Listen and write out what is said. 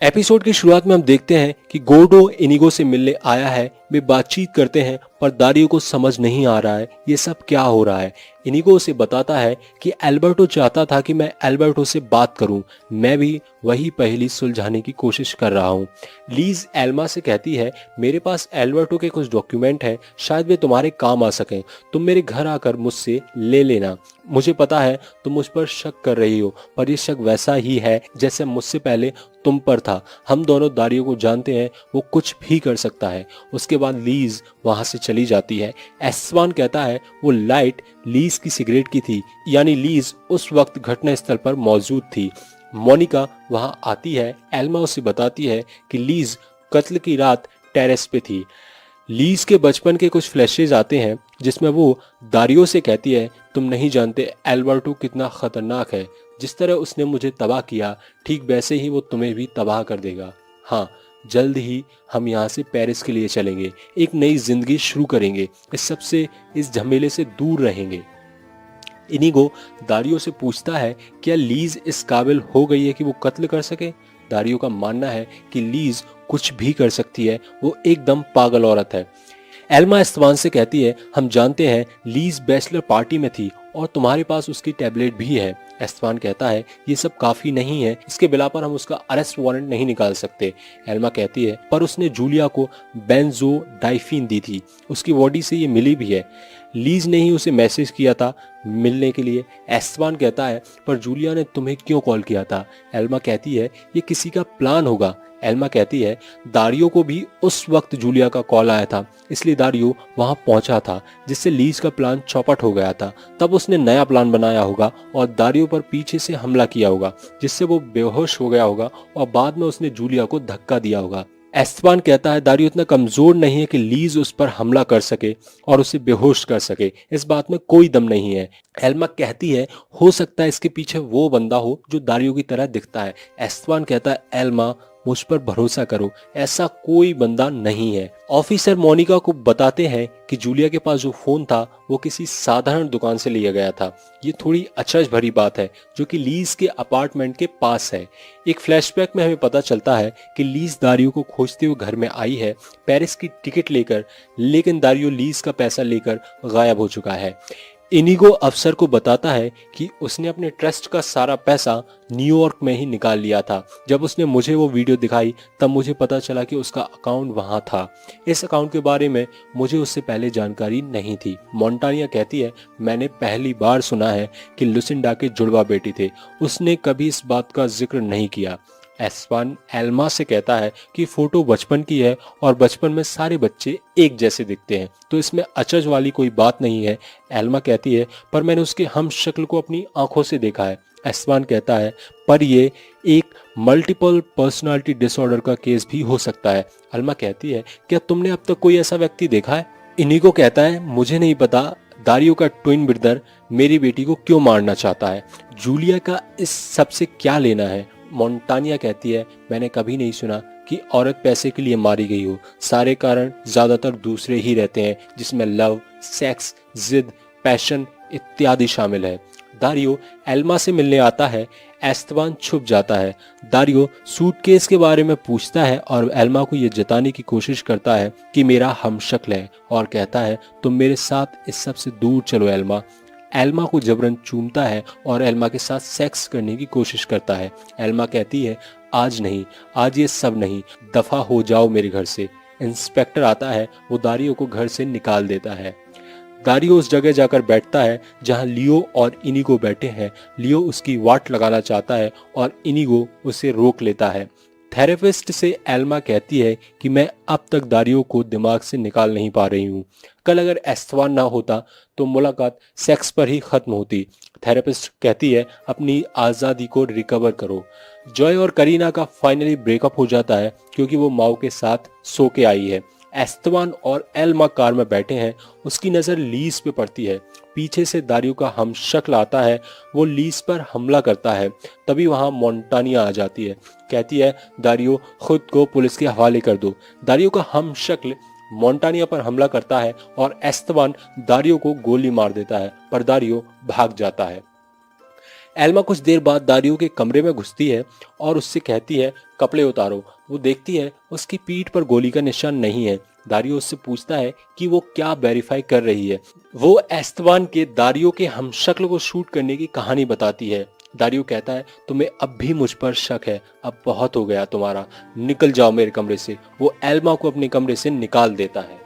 Episode की शुरुआत में हम देखते हैं कि गोर्डो इनिगो से मिलने आया है। वे बातचीत करते हैं पर दारियो को समझ नहीं आ रहा है ये सब क्या हो रहा है। इनिगो उसे बताता है कि एल्बर्टो चाहता था कि मैं एल्बर्टो से बात करूं, मैं भी वही पहेली सुलझाने की कोशिश कर रहा हूं। लीज एल्मा से कहती है मेरे पास एल्बर्टो के कुछ डॉक्यूमेंट हैं, शायद वे तुम्हारे काम आ सकें, तुम मेरे घर आकर मुझसे ले लेना। मुझे पता है तुम मुझ पर शक कर रही हो, पर यह शक वैसा ही है जैसे मुझसे पहले तुम पर था। हम दोनों दारियो को जानते हैं, वो कुछ भी कर सकता है। उसके बाद लीज वहां से चली जाती है। एस्वान कहता है वो लाइट लीज की सिगरेट की थी, यानी लीज उस वक्त घटना स्थल पर मौजूद थी। मोनिका वहां आती है। एल्मा उसे बताती है कि लीज कत्ल की रात टेरेस पे थी। लीज के बचपन के कुछ फ्लैशेज आते हैं जिसमें वो दारियो से कहती है तुम नहीं जानते एल्बर्टो कितना खतरनाक है, जिस तरह उसने मुझे तबाह किया ठीक वैसे ही वो तुम्हें भी तबाह कर देगा। हाँ, जल्द ही हम यहाँ से पेरिस के लिए चलेंगे, एक नई जिंदगी शुरू करेंगे, इस सबसे इस झमेले से दूर रहेंगे। इनिगो दारियो से पूछता है क्या लीज इस काबिल हो गई है कि वो कत्ल कर सके। दारियो का मानना है कि लीज कुछ भी कर सकती है, वो एकदम पागल औरत है। एल्मा एस्तवान से कहती है हम जानते हैं लीज बैचलर पार्टी में थी और तुम्हारे पास उसकी टैबलेट भी है। एस्तवान कहता है ये सब काफी नहीं है, इसके बिला पर हम उसका अरेस्ट वारंट नहीं निकाल सकते। एल्मा कहती है पर उसने जूलिया को बेंजोडाइफिन दी थी, उसकी बॉडी से ये मिली भी है। लीज ने ही उसे मैसेज किया था मिलने के लिए। एस्तवान कहता है पर जूलिया ने तुम्हें क्यों कॉल किया था। एल्मा कहती है ये किसी का प्लान होगा। एल्मा कहती है दारियो को भी उस वक्त जूलिया का कॉल आया था, इसलिए दारियो वहां पहुंचा था, जिससे लीज का प्लान चौपट हो गया था। तब उसने नया प्लान बनाया होगा और दारियो पर पीछे से हमला किया होगा, जिससे वो बेहोश हो गया होगा और बाद में उसने जूलिया को धक्का दिया होगा। एस्तवान कहता है दारियो इतना कमजोर नहीं है कि लीज उस पर हमला कर सके और उसे बेहोश कर सके, इस बात में कोई दम नहीं है। एल्मा कहती है हो सकता है इसके पीछे वो बंदा हो जो दारियो की तरह दिखता है। एस्तवान कहता है एल्मा मुझ पर भरोसा करो, ऐसा कोई बंदा नहीं है। ऑफिसर मोनिका को बताते हैं कि जूलिया के पास जो फोन था वो किसी साधारण दुकान से लिया गया था। ये थोड़ी अचरज भरी बात है जो कि लीज के अपार्टमेंट के पास है। एक फ्लैशबैक में हमें पता चलता है कि लीज दारियो को खोजते हुए घर में आई है पेरिस की टिकट लेकर, लेकिन दारियो लीज का पैसा लेकर गायब हो चुका है। इनिगो अफसर को बताता है कि उसने अपने ट्रस्ट का सारा पैसा न्यूयॉर्क में ही निकाल लिया था। जब उसने मुझे वो वीडियो दिखाई तब मुझे पता चला कि उसका अकाउंट वहां था। इस अकाउंट के बारे में मुझे उससे पहले जानकारी नहीं थी। मोंटानिया कहती है मैंने पहली बार सुना है कि लुसिंडा के जुड़वा बेटी थे, उसने कभी इस बात का जिक्र नहीं किया। एस्वान एल्मा से कहता है कि फोटो बचपन की है और बचपन में सारे बच्चे एक जैसे दिखते हैं, तो इसमें अचरज वाली कोई बात नहीं है। एल्मा कहती है पर मैंने उसके हम शक्ल को अपनी आंखों से देखा है। एस्वान कहता है पर ये एक मल्टीपल पर्सनालिटी डिसऑर्डर का केस भी हो सकता है। एल्मा कहती है क्या तुमने अब तक कोई ऐसा व्यक्ति देखा है। इनिगो कहता है मुझे नहीं पता दारियो का ट्विन ब्रदर मेरी बेटी को क्यों मारना चाहता है, जूलिया का इस सबसे क्या लेना है। मोंटानिया कहती है मैंने कभी नहीं सुना कि औरत पैसे के लिए मारी गई हो, सारे कारण ज्यादातर दूसरे ही रहते हैं जिसमें लव, सेक्स, जिद, पैशन इत्यादि शामिल है। दारियो एल्मा से मिलने आता है। एस्तवान छुप जाता है। दारियो सूटकेस के बारे में पूछता है और एल्मा को यह जताने की कोशिश करता है कि मेरा हमशक्ल है और कहता है तुम मेरे साथ इस सब से दूर चलो। एल्मा एल्मा को जबरन चूमता है और एल्मा के साथ सेक्स करने की कोशिश करता है। एल्मा कहती है आज नहीं, आज ये सब नहीं, दफा हो जाओ मेरे घर से। इंस्पेक्टर आता है, वो दारियो को घर से निकाल देता है। दारियो उस जगह जाकर बैठता है जहां लियो और इनिगो बैठे हैं। लियो उसकी वाट लगाना चाहता है और इनिगो उसे रोक लेता है। थेरेपिस्ट से एल्मा कहती है कि मैं अब तक दारियो को दिमाग से निकाल नहीं पा रही हूँ। कल अगर एस्तवान ना होता तो मुलाकात सेक्स पर ही खत्म होती। थेरेपिस्ट कहती है अपनी आज़ादी को रिकवर करो। जॉय और करीना का फाइनली ब्रेकअप हो जाता है क्योंकि वो माओ के साथ सो के आई है। एस्तवान और एल्मा कार में बैठे हैं। उसकी नज़र लीज पे पड़ती है। पीछे से दारियो का हम शक्ल आता है, वो लीज पर हमला करता है। तभी वहां मोंटानिया आ जाती है, कहती है दारियो खुद को पुलिस के हवाले कर दो। दारियो का हम शक्ल मोंटानिया पर हमला करता है और एस्तवान दारियो को गोली मार देता है, पर दारियो भाग जाता है। एल्मा कुछ देर बाद दारियो के कमरे में घुसती है और उससे कहती है कपड़े उतारो। वो देखती है उसकी पीठ पर गोली का निशान नहीं है। दारियो उससे पूछता है कि वो क्या वेरीफाई कर रही है। वो एस्तवान के दारियो के हमशक्ल को शूट करने की कहानी बताती है। दारियो कहता है तुम्हें अब भी मुझ पर शक है, अब बहुत हो गया तुम्हारा, निकल जाओ मेरे कमरे से। वो एल्मा को अपने कमरे से निकाल देता है।